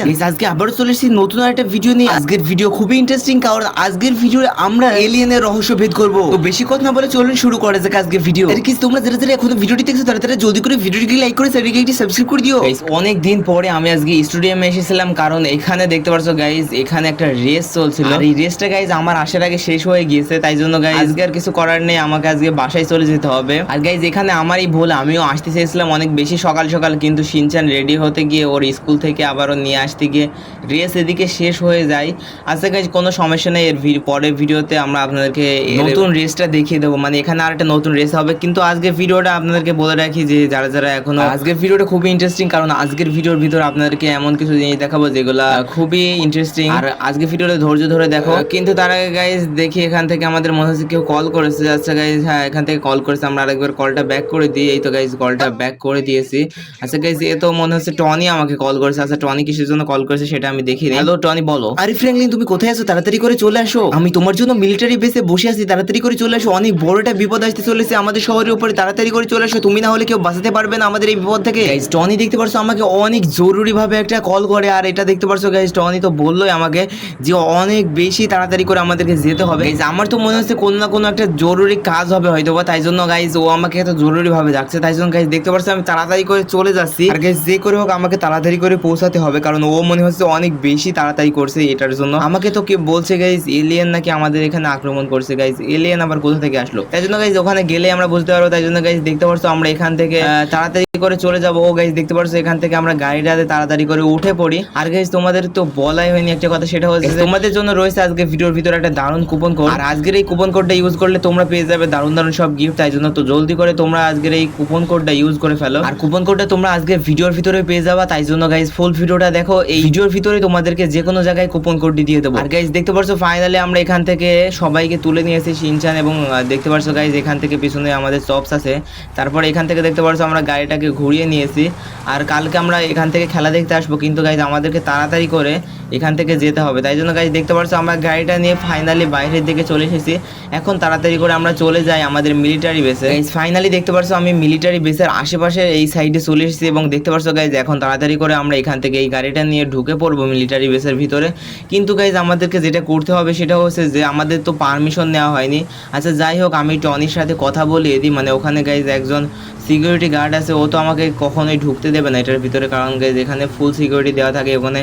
আছেন? আজকে আবারও চলে এসেছি নতুন একটা ভিডিও নিয়ে। আজকের ভিডিও খুবই ইন্টারেস্টিং, কারণ আজকের ভিডিওতে আমরা এলিয়েনের রহস্য ভেদ করব। তো বেশি কথা না বলে চলুন শুরু করা যাক আজকের ভিডিও। আর কিছু তোমরা যারা যারা এখনো ভিডিওটি দেখছো তারা তারা জলদি করে ভিডিওটিকে লাইক করে চ্যানেলটিকে একটি সাবস্ক্রাইব করে দিও। গাইস অনেক দিন পরে আমি আজকে স্টুডিয়ামে এসেছিলাম, কারণ এখানে দেখতে পারছো গাইস এখানে একটা রেস চলছিল। আর এই রেসটা গাইস আমার আসার আগে শেষ হয়ে গিয়েছে, তাই জন্য গাইস আজকে আর কিছু করার নেই, আমাকে আজকে বাসায় চলে যেতে হবে। আর গাইস এখানে আমারই ভুল, আমিও আসতে চেয়েছিলাম অনেক বেশি সকাল সকাল, কিন্তু শিনচান রেডি হতে গিয়ে ওর স্কুল থেকে আবারও নিয়ে আসতে গিয়ে রেস এদিকে শেষ হয়ে যায়। আচ্ছা গাইস কোনো সমস্যা নেই, এর পরের ভিডিওতে আমরা আপনাদেরকে নতুন রেসটা দেখিয়ে দেবো, মানে এখানে আর একটা নতুন রেস হবে। কিন্তু আজকের ভিডিওটা আপনাদেরকে বলে রাখি যে যারা যারা এখনো, আজকের ভিডিওটা খুবই ইন্টারেস্টিং, কারণ আজকের ভিডিওর ভিতরে আপনাদেরকে এমন কিছু জিনিস দেখাবো যেগুলা খুবই ইন্টারেস্টিং। আর আজকে ভিডিওটা ধৈর্য ধরে দেখো। কিন্তু তার আগে গাইস দেখি এখান থেকে আমাদের মনে হচ্ছে কেউ কল করেছে। আচ্ছা গাইস হ্যাঁ এখান থেকে কল করেছে, আমরা আরেকবার কলটা ব্যাক করে দিই। এই তো গাইস কলটা ব্যাক করে দিয়েছি। আচ্ছা গাইস এ তো মনে হচ্ছে টনি আমাকে কল করেছে। আচ্ছা টনি কিসের জন্য কল করেছে সেটা আমি দেখি। হ্যালো টনি বলো। আরে ফ্র্যাঙ্কলিন তুমি কোথায় আছো? তাড়াতাড়ি করে চলে আসো, আমি তোমার জন্য মিলিটারি বেসে বসে আছি, তাড়াতাড়ি করে চলে আসো। অনেক বড় একটা বিপদ আসতে চলেছে আমাদের শহরের উপরে, তাড়াতাড়ি করে চলে আসো, তুমি না হলে কেউ বাঁচাতে পারবে না আমাদের এই বিপদ থেকে। গাইস টনি দেখতে পারছো আমাকে অনেক জরুরি ভাবে একটা কল করে, আর এটা দেখতে পারছো গাইস টনি তো বললোই আমাকে যে অনেক বেশি তাড়াতাড়ি করে আমাদেরকে যেতে হবে। গাইস আমার তো মনে হচ্ছে কোনো না কোনো একটা জরুরি কাজ হবে হয়তো বা, তাই জন্য গাইস ও আমাকে এত জরুরি ভাবে ডাকছে, তাই জন্য গাইস দেখতে পারছো আমি তাড়াতাড়ি করে চলে যাচ্ছি। আর গাইস যে করে হোক আমাকে তাড়াতাড়ি করে পৌঁছাতে হবে, কারণ ও মনে হচ্ছে অনেক বেশি তাড়াতাড়ি করছে এটার জন্য। আমাকে তো কে বলছে গাইস এলিয়েন নাকি আমাদের এখানে আক্রমণ করছে। গাইস এলিয়েন আবার কোথা থেকে আসলো? তাই জন্য গাইস ওখানে গেলে আমরা বুঝতে পারবো। তাই জন্য গাইস দেখতে পারছো আমরা এখান থেকে তাড়াতাড়ি করে চলে যাবো। ও গাইস দেখতে পারছো এখান থেকে আমরা গাড়িটাতে তাড়াতাড়ি করে উঠে পড়ি। আর গাইস তোমাদের তো বলাই হয়নি একটা কথা, সেটা হচ্ছে তোমাদের জন্য রয়েছে আজকে ভিডিওর ভিতরে একটা দারুণ কুপন কোড। আর আজকের এই কুপন কোডটা ইউজ করলে তোমরা পেয়ে যাবে দারুণ দারুণ সব গিফট, তাই জন্য তো জলদি করে তোমরা আজকের এই কুপন কোডটা ইউজ করে ফেলো। আর কুপন কোডটা তোমরা আজকে ভিডিওর ভিতরে পেয়ে যাবা, তাই জন্য গাইস ফুল ভিডিওটা দেখো। এই ভিডিওর ভিতরে তোমাদেরকে যে কোনো জায়গায় কুপন কোডটি দিয়ে দেবো। আর গাইস দেখতে পারছো ফাইনালি আমরা এখান থেকে সবাইকে তুলে নিয়ে এসেছি শিনচান, এবং দেখতে পারছো গাইস এখান থেকে পিছনে আমাদের চপস আছে। তারপরে এখান থেকে দেখতে পারছো আমরা গাড়িটাকে ঘুরিয়ে নিয়েছি। আর কালকে আমরা এখান থেকে খেলা দেখতে আসবো, কিন্তু গাইস আমাদেরকে তাড়াতাড়ি করে এখান থেকে যেতে হবে। তাই জন্য গাইস দেখতে পারছো আমরা গাড়িটা নিয়ে ফাইনালি বাইরের দিকে চলে এসেছি। এখন তাড়াতাড়ি করে আমরা চলে যাই আমাদের মিলিটারি বেসে। গাইস ফাইনালি দেখতে পারছো আমি মিলিটারি বেসের আশেপাশে এই সাইডে চলে এসেছি, এবং দেখতে পারছো গাইস এখন তাড়াতাড়ি করে আমরা এখান থেকে এই গাড়িটা নিয়ে ঢুকে পড়বো মিলিটারি বেসের ভিতরে। কিন্তু গাইস আমাদেরকে যেটা করতে হবে সেটা হচ্ছে যে আমাদের তো পারমিশন নেওয়া হয়নি। আচ্ছা যাই হোক আমি টনির সাথে কথা বলিয়ে দিই, মানে ওখানে গাইস একজন সিকিউরিটি গার্ড আছে, ও তো আমাকে কখনোই ঢুকতে দেবে না এটার ভিতরে, কারণ গাইস এখানে ফুল সিকিউরিটি দেওয়া থাকে, ওখানে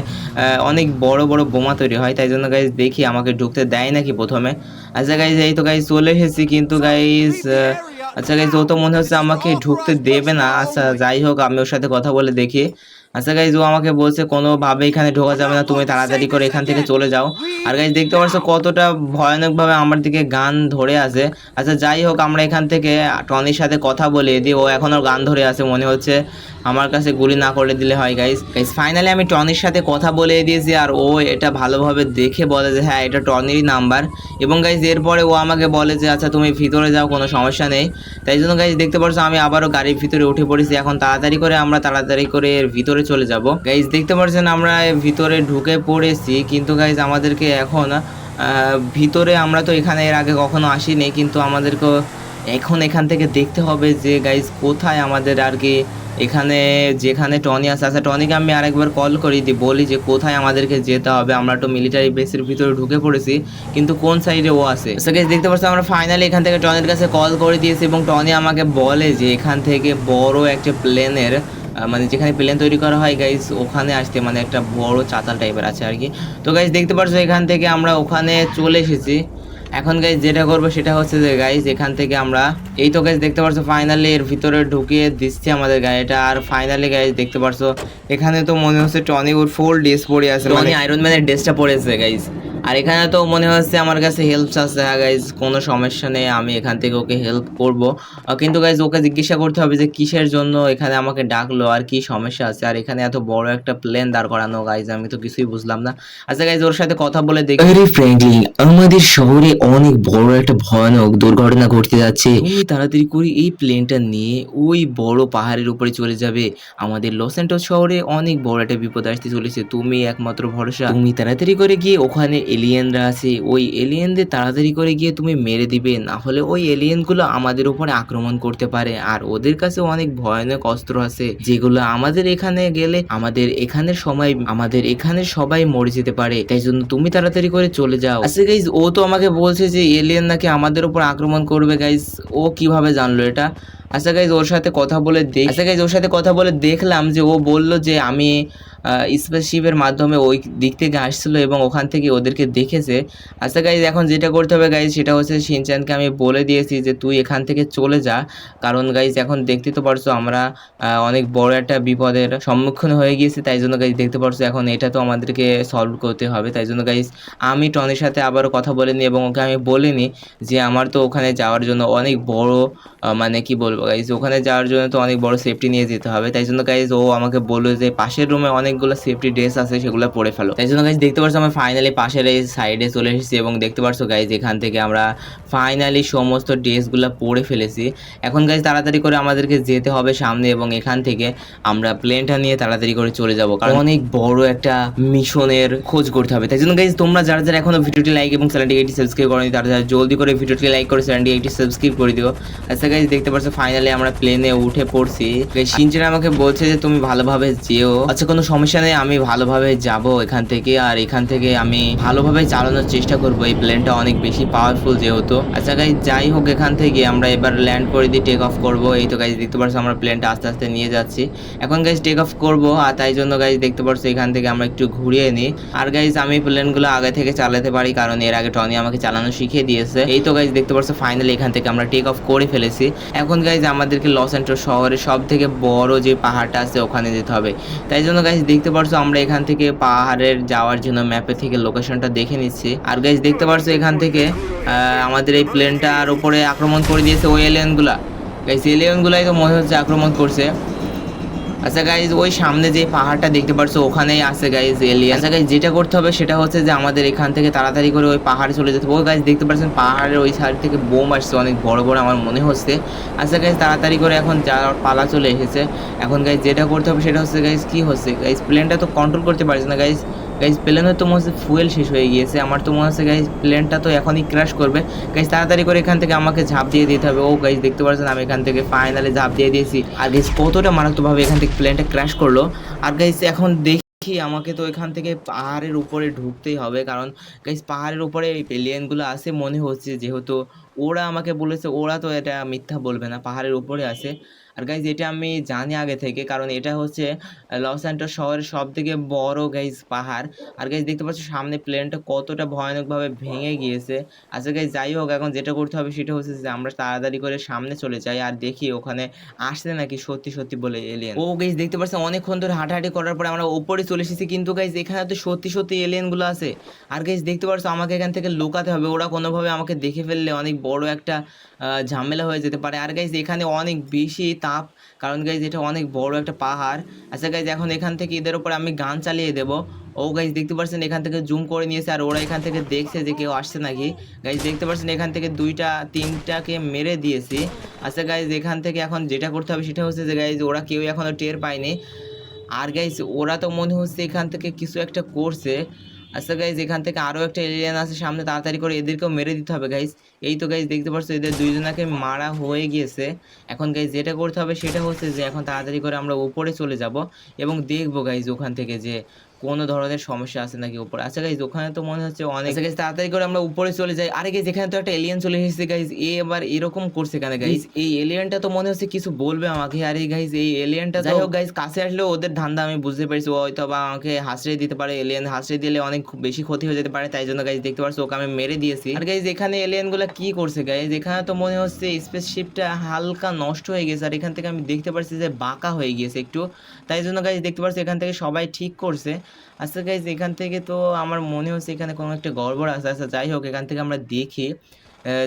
অনেক বড় বড় বোমা তৈরি হয়। তাই জন্য গাইস দেখি আমাকে ঢুকতে দেয় নাকি প্রথমে। আচ্ছা গাইস এই তো গাইস চলে এসেছি, কিন্তু গাইস আচ্ছা গাইস ও তো মনে হচ্ছে আমাকে ঢুকতে দেবে না। আচ্ছা যাই হোক আমি ওর সাথে কথা বলে দেখি। আচ্ছা গাইস ও আমাকে বলছে কোনোভাবে এখানে ঢোকা যাবে না, তুমি তাড়াতাড়ি করে এখান থেকে চলে যাও। আর গাইস দেখতে পাচ্ছ কতটা ভয়ানকভাবে আমার দিকে গান ধরে আছে। আচ্ছা যাই হোক আমরা এখান থেকে টনির সাথে কথা বলে দিই, ও এখনও গান ধরে আছে, মনে হচ্ছে আমার কাছে গুলি না করে দিলে হয়। গাইস ফাইনালি আমি টনির সাথে কথা বলে দিয়েছি, আর ও এটা ভালোভাবে দেখে বলে যে হ্যাঁ এটা টনিরই নাম্বার। এবং গাইস এরপরে ও আমাকে বলে যে আচ্ছা তুমি ভিতরে যাও, কোনো সমস্যা নেই। তাই জন্য গাইস দেখতে পাচ্ছ আমি আবারও গাড়ির ভিতরে উঠে পড়েছি। এখন তাড়াতাড়ি করে আমরা তাড়াতাড়ি করে এর ভিতরে চলে যাব। গাইস দেখতে পাচ্ছেন আমরা ভিতরে ঢুকে পড়েছি, কিন্তু গাইস আমাদেরকে এখন ভিতরে আমরা তো এখানে এর আগে কখনো আসিনি, কিন্তু আমাদেরকে এখন এখান থেকে দেখতে হবে যে গাইস কোথায় আমাদের আর কি এখানে যেখানে টনি আছে। আচ্ছা টনিকে আমি আরেকবার কল করি বলি যে কোথায় আমাদেরকে যেতে হবে। আমরা তো মিলিটারি বেসের ভিতরে ঢুকে পড়েছি, কিন্তু কোন সাইডে ও আছে। আচ্ছা গাইস দেখতে পাচ্ছি আমরা ফাইনালি এখান থেকে টনির কাছে কল করে দিয়েছি, এবং টনি আমাকে বলে যে এখান থেকে বড় একটা প্লেনের মানে যেখানে প্লেন তৈরি করা হয় গাইস ওখানে আসতে, মানে একটা বড় চাতাল টাইপের আছে আর কি। তো গাইস দেখতে পাচ্ছ এখান থেকে আমরা ওখানে চলে এসেছি। এখন গাইস যেটা করবো সেটা হচ্ছে যে গাইস এখান থেকে আমরা এই তো গাইস দেখতে পাচ্ছ ফাইনালি এর ভিতরে ঢুকিয়ে দিচ্ছি আমাদের গাড়িটা। আর ফাইনালি গাইস দেখতে পাচ্ছ এখানে তো মনে হচ্ছে টনি ওর ফুল ড্রেস পরে আছে, মানে আয়রন ম্যানের ড্রেসটা পরেছে গাইস। আর এখানে তো মনে হচ্ছে আমার কাছে হেল্প চাচ্ছে। হ্যাঁ গাইজ কোনো সমস্যা নেই, আমি এখান থেকে ওকে হেল্প করব। কিন্তু গাইজ ওকে জিজ্ঞাসা করতে হবে যে কিসের জন্য এখানে আমাকে ডাকলো আর কি সমস্যা আছে। আর এখানে এত বড় একটা প্লেন দাঁড় করানো গাইজ, আমি তো কিছুই বুঝলাম না। আচ্ছা গাইজ ওর সাথে কথা বলে দেখি। আরে ফ্র্যাঙ্কলিন, আমাদের শহরে অনেক বড় একটা ভয়ানক দুর্ঘটনা ঘটতে যাচ্ছে। তুমি তাড়াতাড়ি করে এই প্লেনটা নিয়ে ওই বড় পাহাড়ের উপরে চলে যাবে। আমাদের লস অ্যান্টোস শহরে অনেক বড় একটা বিপদ আসতে চলেছে, তুমি একমাত্র ভরসা। তুমি তাড়াতাড়ি করে গিয়ে ওখানে এলিয়েনরা আছে ওই এলিয়েনদের তাড়াতাড়ি করে গিয়ে তুমি মেরে দিবে, না হলে ওই এলিয়েনগুলো আমাদের উপরে আক্রমণ করতে পারে। আর ওদের কাছে অনেক ভয়ানক অস্ত্র আছে যেগুলো আমাদের এখানে গেলে আমাদের এখানে সবাই মরে যেতে পারে। তাই জন্য তুমি তাড়াতাড়ি করে চলে যাও। আচ্ছা গাইজ, ও তো আমাকে বলছে যে এলিয়েন নাকি আমাদের উপর আক্রমণ করবে। গাইজ ও কিভাবে জানলো এটা? আচ্ছা গাইজ, ওর সাথে কথা বলে দেখলাম যে ও বলল যে আমি স্পেসশিপের মাধ্যমে ওই দিক থেকে আসছিল এবং ওখান থেকে ওদেরকে দেখেছে। আচ্ছা গাইজ, এখন যেটা করতে হবে গাইজ সেটা হচ্ছে শিনচ্যানকে আমি বলে দিয়েছি যে তুই এখান থেকে চলে যা, কারণ গাইজ এখন দেখতে তো পারছো আমরা অনেক বড় একটা বিপদের সম্মুখীন হয়ে গিয়েছি। তাই জন্য গাইজ দেখতে পারছো এখন এটা তো আমাদেরকে সলভ করতে হবে। তাই জন্য গাইজ আমি টনির সাথে আবারও কথা বলে নিই এবং ওকে আমি বলিনি যে আমার তো ওখানে যাওয়ার জন্য অনেক বড় মানে কি বলবো গাইজ, ওখানে যাওয়ার জন্য তো অনেক বড় সেফটি নিয়ে যেতে হবে। তাই জন্য গাইজ ও আমাকে বললো যে পাশের রুমে অনেকগুলো সেফটি ড্রেস আছে, সেগুলো পরে ফেলো। তাই জন্য গাইজ দেখতে পাচ্ছ আমরা ফাইনালি পাশের এই সাইডে চলে এসেছি এবং দেখতে পাচ্ছ গাইজ এখান থেকে আমরা ফাইনালি সমস্ত ড্রেসগুলো পরে ফেলেছি। এখন গাইজ তাড়াতাড়ি করে আমাদেরকে যেতে হবে সামনে এবং এখান থেকে আমরা প্লেনটা নিয়ে তাড়াতাড়ি করে চলে যাব, কারণ অনেক বড় একটা মিশনের খোঁজ করতে হবে। তাই জন্য গাইজ তোমরা যারা যারা এখনো ভিডিওটি লাইক এবং চ্যানেলটিকে সাবস্ক্রাইব করনি তারা জলদি করে ভিডিওটি লাইক করে চ্যানেলটিকে সাবস্ক্রাইব করে দিও। আচ্ছা গাইজ দেখতে পাচ্ছ ফাইনালি আমরা প্লেনে উঠে পড়ছি। শিনচ্যান আমাকে বলছে যে তুমি ভালোভাবে যেও। আচ্ছা কোনো সমস্যা নেই, আমি ভালোভাবে যাব এখান থেকে, আর এখান থেকে আমি ভালোভাবে চালানোর চেষ্টা করব। এই প্লেনটা অনেক বেশি পাওয়ারফুল যেহেতু। আচ্ছা গাইজ যাই হোক, এখান থেকে আমরা এবার ল্যান্ড করে দিয়ে টেক অফ করব। এই তো গাইজ দেখতে পাচ্ছ আমরা প্লেনটা আস্তে আস্তে নিয়ে যাচ্ছি। এখন গাইজ টেক অফ করব, আর তাই জন্য গাইজ দেখতে পাচ্ছ এখান থেকে আমরা একটু ঘুরিয়ে নিই। আর গাইজ আমি প্লেনগুলো আগে থেকে চালাতে পারি, কারণ এর আগে টনি আমাকে চালানো শিখিয়ে দিয়েছে। এই তো গাইজ দেখতে পাচ্ছ ফাইনালি এখান থেকে আমরা টেক অফ করে ফেলেছি। এখন গাইজ আমাদেরকে লস অ্যান্টোস শহরের সব থেকে বড় যে পাহাড়টা আছে ওখানে যেতে হবে। তাই জন্য গাইজ দেখতে পাচ্ছ আমরা এখান থেকে পাহাড়ের যাওয়ার জন্য ম্যাপে থেকে লোকেশনটা দেখে নিচ্ছি। আর গাইজ দেখতে পাচ্ছ এখান থেকে আমাদের এই প্লেনটার উপরে আক্রমণ করে দিয়েছে ওই এলিয়েনগুলা। গাইজ এলিয়েনগুলাই তো মনে হচ্ছে আক্রমণ করছে। আচ্ছা গাইজ ওই সামনে যে পাহাড়টা দেখতে পাচ্ছ ওখানেই আছে গাইজ এলিয়েন। আচ্ছা গাইজ যেটা করতে হবে সেটা হচ্ছে যে আমাদের এখান থেকে তাড়াতাড়ি করে ওই পাহাড়ে চলে যেতে হবে। ওই গাইজ দেখতে পাচ্ছেন পাহাড়ের ওই সাইড থেকে বোম আসছে অনেক বড় বড় আমার মনে হচ্ছে। আচ্ছা গাইজ তাড়াতাড়ি করে এখন যাওয়ার পালা চলে এসেছে। এখন গাইজ যেটা করতে হবে সেটা হচ্ছে গাইজ কি হচ্ছে গাইজ প্লেনটা তো কন্ট্রোল করতে পারছে না গাইজ। গাইজ প্লেনের তো মনে হচ্ছে ফুয়েল শেষ হয়ে গিয়েছে। আমার তো মনে হচ্ছে গাইজ প্লেনটা তো এখনই ক্র্যাশ করবে। গাইজ তাড়াতাড়ি করে এখান থেকে আমাকে ঝাঁপ দিয়ে দিতে হবে। ও গাইজ দেখতে পাচ্ছেন আমি এখান থেকে ফাইনালি ঝাঁপ দিয়ে দিয়েছি। আর গাইজ কতটা মারাত্মকভাবে এখান থেকে প্লেনটা ক্র্যাশ করলো। আর গাইজ এখন দেখি আমাকে তো এখান থেকে পাহাড়ের উপরে ঢুকতেই হবে, কারণ গাইজ পাহাড়ের উপরে এলিয়েনগুলো আছে মনে হচ্ছে, যেহেতু ওরা আমাকে বলেছে, ওরা তো এটা মিথ্যা বলবে না, পাহাড়ের উপরে আছে। আর গাইজ এটা আমি জানি আগে থেকে, কারণ এটা হচ্ছে লস অ্যান্টোস শহরের সব থেকে বড় গাইজ পাহাড়। আর গাইজ দেখতে পাচ্ছ সামনে প্লেনটা কতটা ভয়ানকভাবে ভেঙে গিয়েছে। আচ্ছা গাইজ যাই হোক, এখন যেটা করতে হবে সেটা হচ্ছে যে আমরা তাড়াতাড়ি করে সামনে চলে যাই আর দেখি ওখানে আসছে নাকি সত্যি সত্যি বলে এলিয়েন। ও গাইজ দেখতে পাচ্ছেন অনেকক্ষণ ধরে হাঁটাহাঁটি করার পরে আমরা উপরে চলে এসেছি, কিন্তু গাইজ এখানে তো সত্যি সত্যি এলিয়েনগুলো আছে। আর গাইজ দেখতে পাচ্ছ আমাকে এখান থেকে লুকাতে হবে, ওরা কোনোভাবে আমাকে দেখে ফেললে অনেক বড় একটা ঝামেলা হয়ে যেতে পারে। আর গাইজ এখানে অনেক বেশি তাপ, কারণ গাইজ এটা অনেক বড় একটা পাহাড়। আচ্ছা গাইজ এখন এখান থেকে এদের উপর আমি গান চালিয়ে দেবো। ও গাইজ দেখতে পাচ্ছেন এখান থেকে জুম করে নিয়েছে, আর ওরা এখান থেকে দেখছে যে কেউ আসছে নাকি। গাইজ দেখতে পাচ্ছেন এখান থেকে দুইটা তিনটাকে মেরে দিয়েছি। আচ্ছা গাইজ এখান থেকে এখন যেটা করতে হবে সেটা হচ্ছে যে গাইজ ওরা কেউ এখনও টের পায়নি। আর গাইজ ওরা তো মনে হচ্ছে এখান থেকে কিছু একটা করছে। আচ্ছা গাইজ এখান থেকে আরও একটা এলিয়েন আছে সামনে, তাড়াতাড়ি করে এদেরকেও মেরে দিতে হবে গাইজ। এই তো গাইজ দেখতে পাচ্ছ এদের দুইজনাকে মারা হয়ে গিয়েছে। এখন গাইজ যেটা করতে হবে সেটা হচ্ছে যে এখন তাড়াতাড়ি করে আমরা উপরে চলে যাব এবং দেখবো গাইজ ওখান থেকে যে কোনো ধরনের সমস্যা আছে নাকি উপরে। আচ্ছা গাইজ ওখানে তো মনে হচ্ছে অনেক। আচ্ছা গাইজ তাড়াতাড়ি করে আমরা উপরে চলে যাই। আরে গাইজ এখানে তো একটা এলিয়েন চলে এসেছে গাইজ, এবার এরকম করছে কেন গাইজ? এই এলিয়েনটা তো মনে হচ্ছে কিছু বলবে আমাকে। আর এই গাইজ এই এলিয়েনটা যাই হোক গাইজ কাছে আসলেও ওদের ধান্দা আমি বুঝতে পারছি, ও হয়তো বা আমাকে হাসড়ে দিতে পারে। এলিয়েন হাসড়ে দিলে অনেক বেশি ক্ষতি হয়ে যেতে পারে, তাই জন্য গাইজ দেখতে পাচ্ছ ওকে আমি মেরে দিয়েছি। আর গাইজ এখানে এলিয়েনগুলো কি করছে গাইজ, এখানে তো মনে হচ্ছে স্পেসশিপটা হালকা নষ্ট হয়ে গেছে, আর এখান থেকে আমি দেখতে পাচ্ছি যে বাঁকা হয়ে গিয়েছে একটু। তাই জন্য গাইজ দেখতে পাচ্ছি এখান থেকে সবাই ঠিক করছে। আচ্ছা গাইজ এখান থেকে তো আমার মনে হচ্ছে এখানে কোনো একটা গড়বড় আছে। আচ্ছা যাই হোক এখান থেকে আমরা দেখি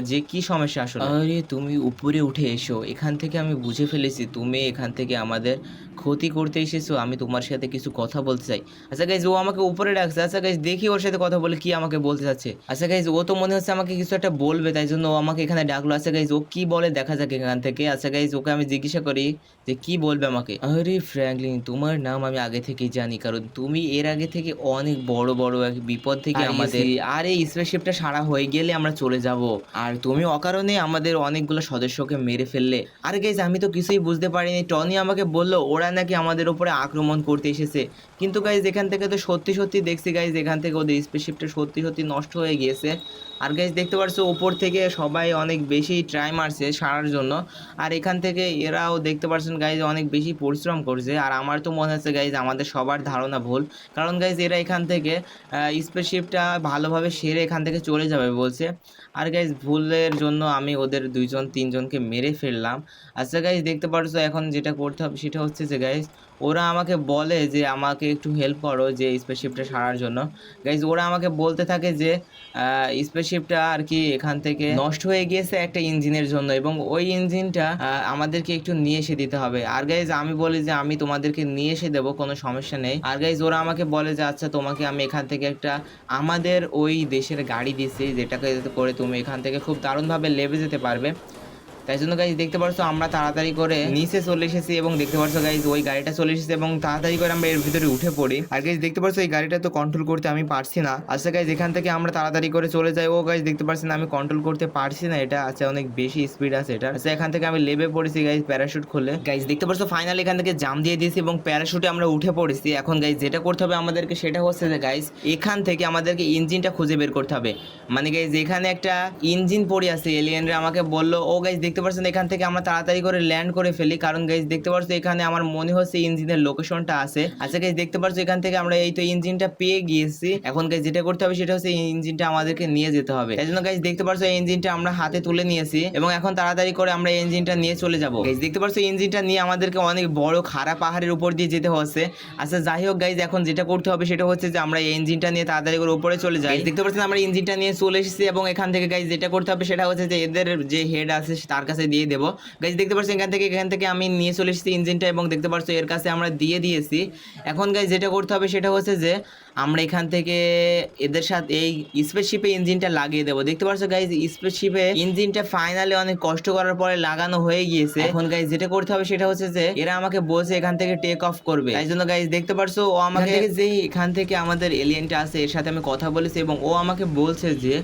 যে কি সমস্যা আসলে। আরে তুমি উপরে উঠে এসো, এখান থেকে আমি বুঝে ফেলেছি তুমি এখান থেকে আমাদের ক্ষতি করতে এসেছো, আমি তোমার সাথে কিছু কথা বলতে চাই। আচ্ছা গাইজ, ও আমাকে উপরে ডাকছে। আচ্ছা গাইজ, দেখি ওর সাথে কথা বলে কি আমাকে বলতে চাচ্ছে। আচ্ছা গাইজ, ও তো মনে হচ্ছে আমাকে কিছু একটা বলবে, তাই জন্য ও আমাকে এখানে ডাকলো। আচ্ছা গাইজ, ও কি বলে দেখা যাক এখান থেকে। আচ্ছা গাইজ, ওকে আমি জিজ্ঞাসা করি যে কি বলবে আমাকে। আরে ফ্র্যাঙ্কলিন, তোমার নাম আমি আগে থেকেই জানি, কারণ তুমি এর আগে থেকে অনেক বড় বড় এক বিপদ থেকে আমাদের আর এই স্পেসশিপটা সারা হয়ে গেলে আমরা চলে যাব, আর তুমি অকারণে আমাদের অনেকগুলো সদস্যকে মেরে ফেললে। আর গাইজ, আমি তো কিছুই বুঝতে পারিনি। টনি আমাকে বললো ওরা নাকি আমাদের উপরে আক্রমণ করতে এসেছে, কিন্তু গাইজ এখান থেকে তো সত্যি সত্যি দেখছি গাইজ, এখান থেকে ওদের স্পেসশিপটা সত্যি সত্যি নষ্ট হয়ে গিয়েছে। আর গাইজ দেখতে পারছো উপর থেকে সবাই অনেক বেশি ট্রাই মারছে সারার জন্য, আর এখান থেকে এরাও দেখতে পাচ্ছেন গাইজ অনেক বেশি পরিশ্রম করছে। আর আমার তো মনে হচ্ছে গাইজ আমাদের সবার ধারণা ভুল, কারণ গাইজ এরা এখান থেকে স্পেসশিপটা ভালোভাবে সেরে এখান থেকে চলে যাবে বলছে। আর গাইজ ভুলের জন্য আমি ওদের 2-3জনকে মেরে ফেললাম। আচ্ছা গাইজ, দেখতে পারছো এখন যেটা করতে হবে সেটা হচ্ছে যে গাইজ ওরা আমাকে বলে যে আমাকে একটু হেল্প করো যে স্পেসশিপটা সারার জন্য। গাইজ ওরা আমাকে বলতে থাকে যে স্পেসশিপটা আর কি এখান থেকে নষ্ট হয়ে গিয়েছে একটা ইঞ্জিনের জন্য, এবং ওই ইঞ্জিনটা আমাদেরকে একটু নিয়ে এসে দিতে হবে। আর গাইজ আমি বলি যে আমি তোমাদেরকে নিয়ে এসে দেবো, কোনো সমস্যা নেই। আর গাইজ ওরা আমাকে বলে যে আচ্ছা তোমাকে আমি এখান থেকে একটা আমাদের ওই দেশের গাড়ি দিচ্ছি, যেটাকে করে তুমি এখান থেকে খুব দারুণভাবে লেবে যেতে পারবে। তাই জন্য গাইজ দেখতে পারছো আমরা তাড়াতাড়ি করে নিচে চলে এসেছি, এবং দেখতে পারছো গাইজ ওই গাড়িটা চলে এসেছে, এবং তাড়াতাড়ি করে আমরা এর ভিতরে উঠে পড়ি। আর গাইজ দেখতে পারছো এই গাড়িটা তো কন্ট্রোল করতে আমি পারছি না। আচ্ছা গাইজ, এখান থেকে আমরা তাড়াতাড়ি করে চলে যাই। ও গাইজ দেখতে পাচ্ছেন আমি কন্ট্রোল করতে পারছি না এটা। আচ্ছা অনেক বেশি স্পিড আছে এটা। আচ্ছা এখান থেকে আমি লেবে পড়েছি গাইজ প্যারাশুট খুলে। গাইজ দেখতে পারছো ফাইনালি এখান থেকে জাম দিয়ে দিয়েছি এবং প্যারাশুটে আমরা উঠে পড়েছি। এখন গাইজ যেটা করতে হবে আমাদেরকে সেটা হচ্ছে যে গাইজ এখান থেকে আমাদেরকে ইঞ্জিনটা খুঁজে বের করতে হবে। মানে গাইজ এখানে একটা ইঞ্জিন পড়ে আছে, এলিয়েনরা আমাকে বললো। ও গাইজ দেখতে পাচ্ছেন এখান থেকে আমরা তাড়াতাড়ি করে ল্যান্ড করে ফেলি, কারণ গাইজ দেখতে পাচ্ছ এখানে আমার মনে হচ্ছে ইঞ্জিনের লোকেশনটা আছে। আচ্ছা গাইজ দেখতে পাচ্ছ এখান থেকে আমরা এই তো ইঞ্জিনটা পেয়ে গিয়েছি। এখন গাইজ যেটা করতে হবে সেটা হচ্ছে এই ইঞ্জিনটা আমাদেরকে নিয়ে যেতে হবে। তাই জন্য গাইজ দেখতে পাচ্ছ এই ইঞ্জিনটা আমরা হাতে তুলে নিয়েছি, এবং এখন তাড়াতাড়ি করে আমরা এই ইঞ্জিনটা নিয়ে চলে যাবো। গাইজ দেখতে পাচ্ছ ইঞ্জিনটা নিয়ে আমাদেরকে অনেক বড় খাড়া পাহাড়ের উপর দিয়ে যেতে হচ্ছে। আচ্ছা যাই হোক গাইজ, এখন যেটা করতে হবে সেটা হচ্ছে যে আমরা এই ইঞ্জিনটা নিয়ে তাড়াতাড়ি করে উপরে চলে যাই। দেখতে পাচ্ছেন আমরা ইঞ্জিনটা নিয়ে চলে এসেছি, এবং এখান থেকে গাইজ যেটা করতে হবে সেটা হচ্ছে যে এদের যে হেড আছে তার কাছে দিয়ে দেবো। গাইজ দেখতে পাচ্ছেন এখান থেকে আমি নিয়ে চলে এসেছি ইঞ্জিনটা, এবং দেখতে পাচ্ছ এর কাছে আমরা দিয়ে দিয়েছি। এখন গাইজ যেটা করতে হবে সেটা হচ্ছে যে আমরা এখান থেকে এদের সাথে এই স্পেসশিপে ইঞ্জিনটা লাগিয়ে দেবো। দেখতে পাচ্ছ গাইজ স্পেসশিপে ইঞ্জিনটা ফাইনালি অনেক কষ্ট করার পরে লাগানো হয়ে গিয়েছে। এখন গাইজ যেটা করতে হবে সেটা হচ্ছে যে এরা আমাকে বলছে এখান থেকে টেক অফ করবে। তাই জন্য গাইজ দেখতে পাচ্ছ ও আমাকে যে এখান থেকে আমাদের এলিয়েনটা আছে এর সাথে আমি কথা বলেছি, এবং ও আমাকে বলছে যে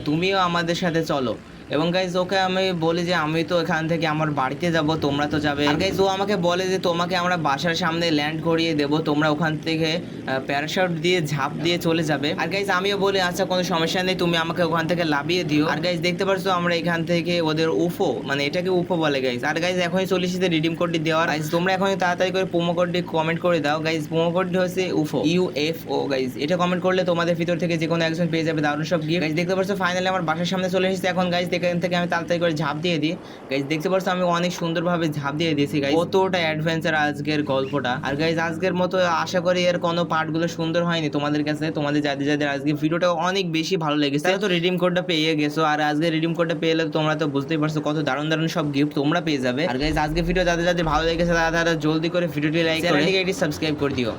তুমিও আমাদের সাথে চলো। এবং গাইজ ওকে আমি বলি যে আমি তো এখান থেকে আমার বাড়িতে যাব, তোমরা তো যাবে। আর গাইজ ও আমাকে বলে যে তোমাকে আমরা বাসার সামনে ল্যান্ড করিয়ে দেবো, তোমরা ওখান থেকে প্যারাশুট দিয়ে ঝাঁপ দিয়ে চলে যাবে। আর গাইজ আমিও বলি আচ্ছা কোনো সমস্যা নেই, তুমি আমাকে ওখান থেকে লাভিয়ে দিও। আর গাইজ দেখতে পাচ্ছ আমরা এখান থেকে ওদের উফো, মানে এটাকে উফো বলে গাইজ। আর গাইজ এখনই চলে এসেছে রিডিম কোডটি দেওয়ার। গাইজ তোমরা এখনই তাড়াতাড়ি করে প্রোমো কোডটি কমেন্ট করে দাও। গাইজ প্রোমো কোডটি হচ্ছে উফো, UFO। গাইজ এটা কমেন্ট করলে তোমাদের ভিতর থেকে যে কোনো একজন পেয়ে যাবে দারুণ সব গিফট। গাইজ দেখতে পাচ্ছ ফাইনালি আমার বাসার সামনে চলে এসেছে। এখন গাইজ এখান থেকে আমি তাড়াতাড়ি করে ঝাঁপ দিয়ে দিই। গাইজ দেখতে পাচ্ছ আমি অনেক সুন্দরভাবে ঝাঁপ দিয়ে দিয়েছি। গাইজ কতটা অ্যাডভেঞ্চার আজকের গল্পটা। আর গাইজ আজকের মতো আশা করি এর কোনো পার্টগুলো সুন্দর হয়নি তোমাদের কাছে, তোমাদের যাদের আজকে ভিডিওটা অনেক বেশি ভালো লেগেছে তারা তো রিডিম কোডটা পেয়ে গেছো। আর আজকে রিডিম কোডটা পেয়ে গেলে তোমরা তো বুঝতেই পারছো কত দারুণ দারুণ সব গিফট তোমরা পেয়ে যাবে। আর গাইজ আজকে ভিডিও যাদের ভালো লেগেছে তারা জলদি করে ভিডিওটি লাইক করে সাবস্ক্রাইব করে দিও।